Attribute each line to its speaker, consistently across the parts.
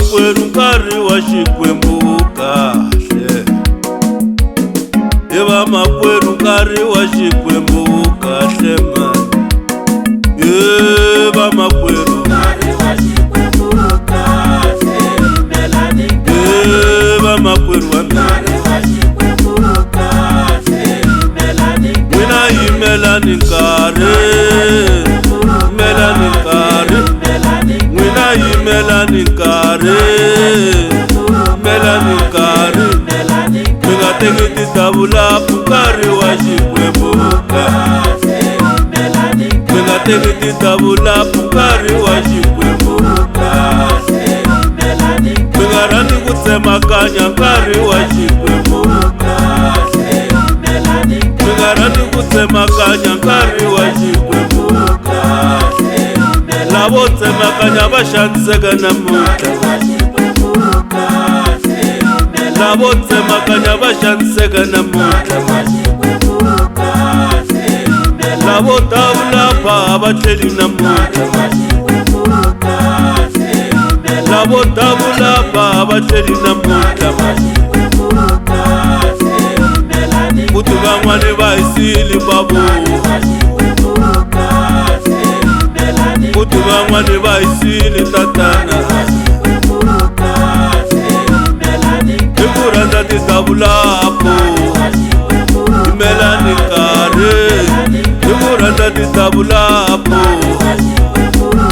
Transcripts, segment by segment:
Speaker 1: makwerhu nkarhi wa Xikwembu kahle. Hi va makwerhu nkarhi wa Xikwembu kahle mani. Hi va makwerhu nkarhi wa Xikwembu kahle. Yimelani nkarhi. Hi va makwerhu nkarhi wa Xikwembu kahle. Yimelani nkarhi. N'wina yimelani nkarhi. Yimelani nkarhi. N'wina yimelani nkarhi. Yimelani nkarhi. Mi nga teki titavulapu nkarhi wa Xikwembu kahle. Mi nga teki titavulapu nkarhi wa Xikwembu kahle. Mi nga rhandzi ku tsemakanya nkarhi wa Xikwembu kahle. Mi nga rhandzi ku tsemakanya nkarhi wa Xikwembu kahle. Lavo tsemakanya va xaniseka namuntlha. Lavo tsemakanya va xaniseka namuntlha. Lavo davulapa va tlheli namuntlha. Lavo davulapa va tlheli namuntlha. Kuti van'wani va hisile babu. Kuti van'wani va hisile tatana. Hi ku rhandza titavulapo. Yimelani nkarhi. Hi ku rhandza titavulapo.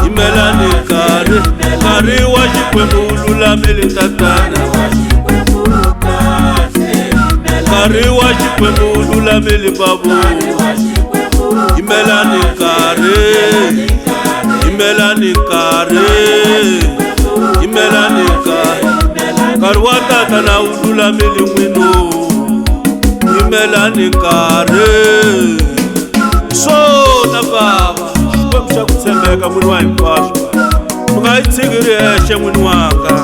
Speaker 1: Yimelani nkarhi. Nkarhi wa Xikwembu wu lulamile tatana. Nkarhi wa Xikwembu wu lulamile babu. Yimelani nkarhi. Yimelani nkarhi. Yimelani nkarhi. Nkarhi wa tatana wu lulamile n'wino. Yimelani nkarhi. So na bava Xikwembu xa ku tshembeka n'wini wa hinkwaswo. Mi nga yi tshiki ri hexe n'wini wanga.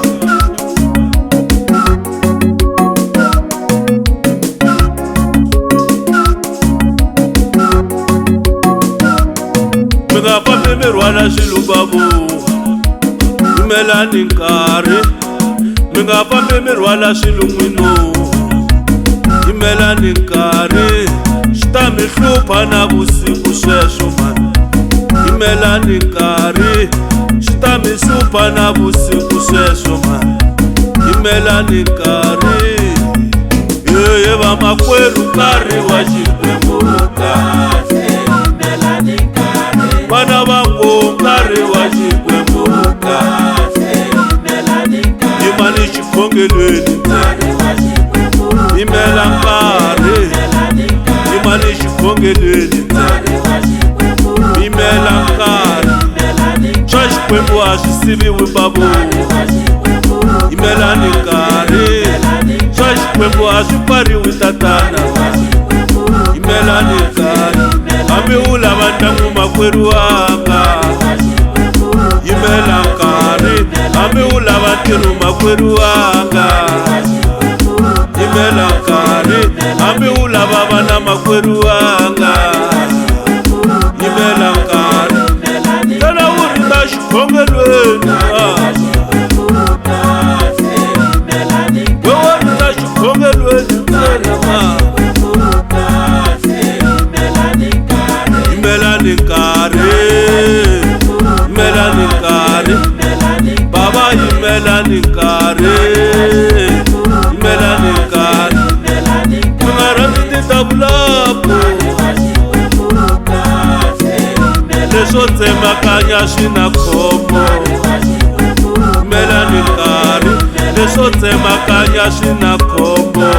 Speaker 1: Mi nga fambi mi rhwala swilo babu. Yimelani nkarhi. Mi nga fambi mi rhwala swilo n'wino. Yimelani nkarhi. Swi ta mi hlupha na vusiku sweswo mani. Yimelani nkarhi. Swi ta mi hlupha na vusiku sweswo mani. Yimelani nkarhi. Hi va makwerhu nkarhi wa Xikwembu kahle. Vana va ngo nkarhi wa Xikwembu kahle. Yimani xikhongelweni. Yimela nkarhi. Yimani xikhongelweni. Yimela nkarhi. Swa Xikwembu a swi siviwi babu. Yimelani nkarhi. Swa Xikwembu a swi pfariwi tatana. Yimelani nkarhi. Hambi u lava ndyangu makwerhu wanga. Yimela nkarhi. Hambi u lava ntirho makwerhu wanga. Yimela nkarhi. Hambi u lava vana makwerhu wanga. Yimela nkarhi. Tana u ri ta xikhongelweni. We wo ri ta xikhongelweni ntsena. Yimelani nkarhi. Yimelani nkarhi. Baba yimelani nkarhi. Yimelani nkarhi. Mi nga rhandzi titavulapo. Leswo tsemakanya swi na khombo. Yimelani nkarhi. Leswo tsemakanya swi na khombo.